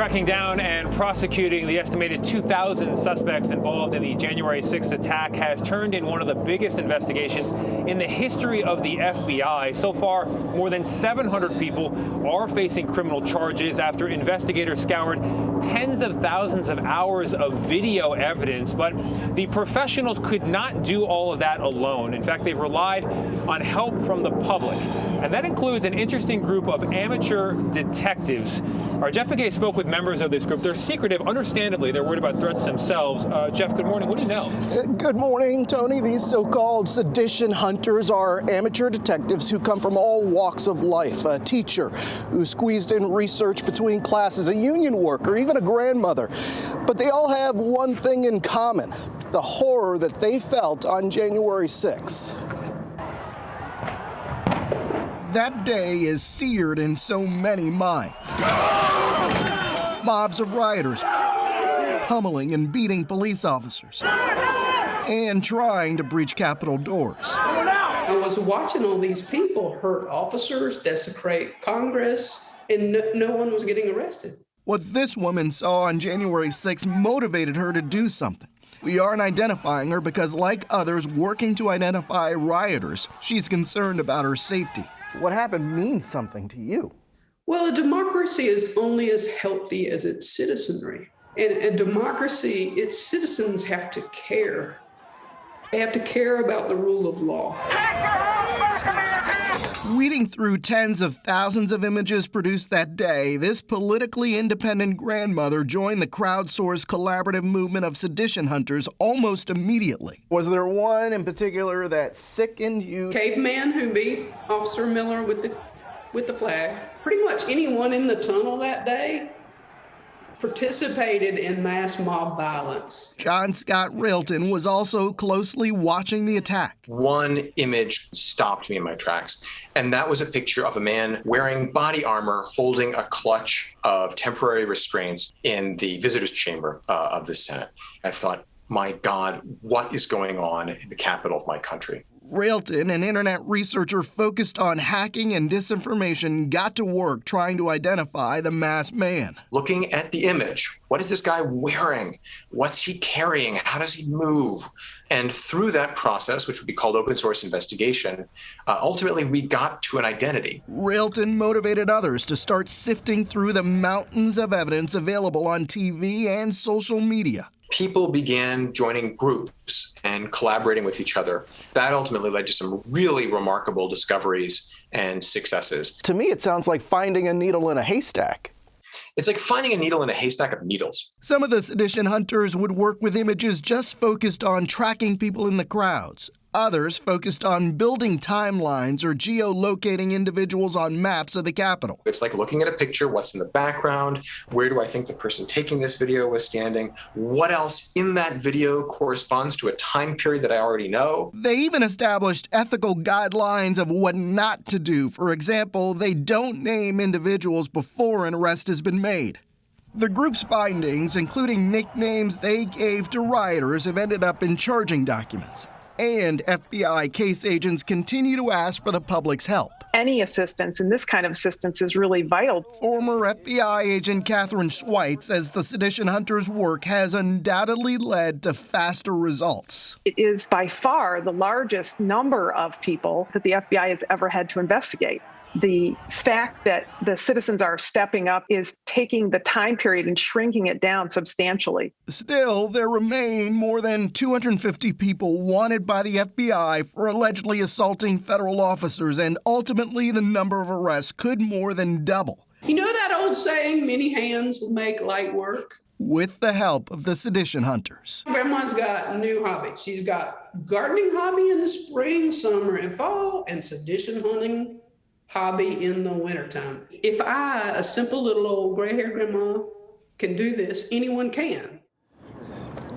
Tracking down and prosecuting the estimated 2,000 suspects involved in the January 6th attack has turned in one of the biggest investigations in the history of the FBI. So far, more than 700 people are facing criminal charges after investigators scoured tens of thousands of hours of video evidence. But the professionals could not do all of that alone. In fact, they've relied on help from the public. And that includes an interesting group of amateur detectives. Our Jeff Pegues spoke with members of this group. They're secretive. Understandably, they're worried about threats themselves. Jeff, good morning. What do you know? Good morning, Tony. These so-called Sedition Hunters are amateur detectives who come from all walks of life. A teacher who squeezed in research between classes, a union worker, even a grandmother. But they all have one thing in common: the horror that they felt on January 6th. That day is seared in so many minds. Mobs of rioters pummeling and beating police officers and trying to breach Capitol doors. I was watching all these people hurt officers, desecrate Congress, and no one was getting arrested. What this woman saw on January 6th motivated her to do something. We aren't identifying her because, like others working to identify rioters, she's concerned about her safety. What happened means something to you. Well, a democracy is only as healthy as its citizenry. And a democracy, its citizens have to care. They have to care about the rule of law. Weeding through tens of thousands of images produced that day, this politically independent grandmother joined the crowdsourced collaborative movement of Sedition Hunters almost immediately. Was there one in particular that sickened you? Caveman who beat Officer Miller with the flag. Pretty much anyone in the tunnel that day participated in mass mob violence. John Scott Railton was also closely watching the attack. One image stopped me in my tracks, and that was a picture of a man wearing body armor holding a clutch of temporary restraints in the visitors' chamber of the Senate. I thought, my God, what is going on in the capital of my country? Railton, an internet researcher focused on hacking and disinformation, got to work trying to identify the masked man. Looking at the image, what is this guy wearing? What's he carrying? How does he move? And through that process, which would be called open source investigation, ultimately we got to an identity. Railton motivated others to start sifting through the mountains of evidence available on TV and social media. People began joining groups and collaborating with each other. That ultimately led to some really remarkable discoveries and successes. To me, it sounds like finding a needle in a haystack. It's like finding a needle in a haystack of needles. Some of the Sedition Hunters would work with images just focused on tracking people in the crowds. Others focused on building timelines or geolocating individuals on maps of the Capitol. It's like looking at a picture, what's in the background, where do I think the person taking this video was standing, what else in that video corresponds to a time period that I already know. They even established ethical guidelines of what not to do. For example, they don't name individuals before an arrest has been made. The group's findings, including nicknames they gave to rioters, have ended up in charging documents. And FBI case agents continue to ask for the public's help. Any assistance, and this kind of assistance, is really vital. Former FBI agent Catherine Schweitz says the Sedition Hunters' work has undoubtedly led to faster results. It is by far the largest number of people that the FBI has ever had to investigate. The fact that the citizens are stepping up is taking the time period and shrinking it down substantially. Still, there remain more than 250 people wanted by the FBI for allegedly assaulting federal officers, and ultimately the number of arrests could more than double. You know that old saying, many hands make light work? With the help of the Sedition Hunters. Grandma's got a new hobby. She's got gardening hobby in the spring, summer, and fall, and sedition hunting hobby in the wintertime. If I, a simple little old gray-haired grandma, can do this, anyone can.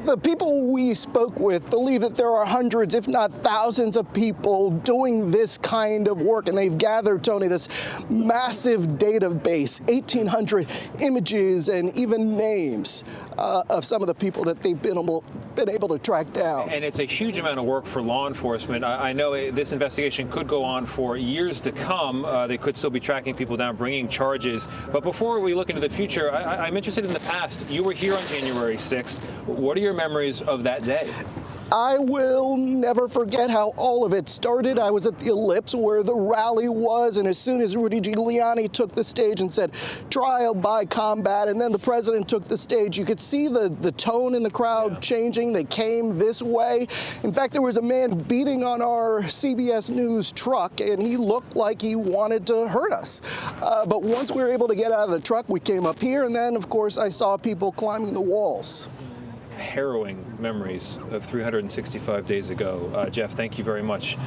The people we spoke with believe that there are hundreds, if not thousands, of people doing this kind of work, and they've gathered, Tony, this massive database, 1,800 images and even names of some of the people that they've been able to track down. And it's a huge amount of work for law enforcement. I know this investigation could go on for years to come. They could still be tracking people down, bringing charges. But before we look into the future, I'm interested in the past. You were here on January 6th. What are your memories of that day? I will never forget how all of it started. I was at the Ellipse where the rally was, and as soon as Rudy Giuliani took the stage and said, trial by combat, and then the president took the stage, you could see the tone in the crowd changing. They came this way. In fact, there was a man beating on our CBS News truck, and he looked like he wanted to hurt us. But once we were able to get out of the truck, we came up here, and then, of course, I saw people climbing the walls. Harrowing memories of 365 days ago. Jeff, thank you very much.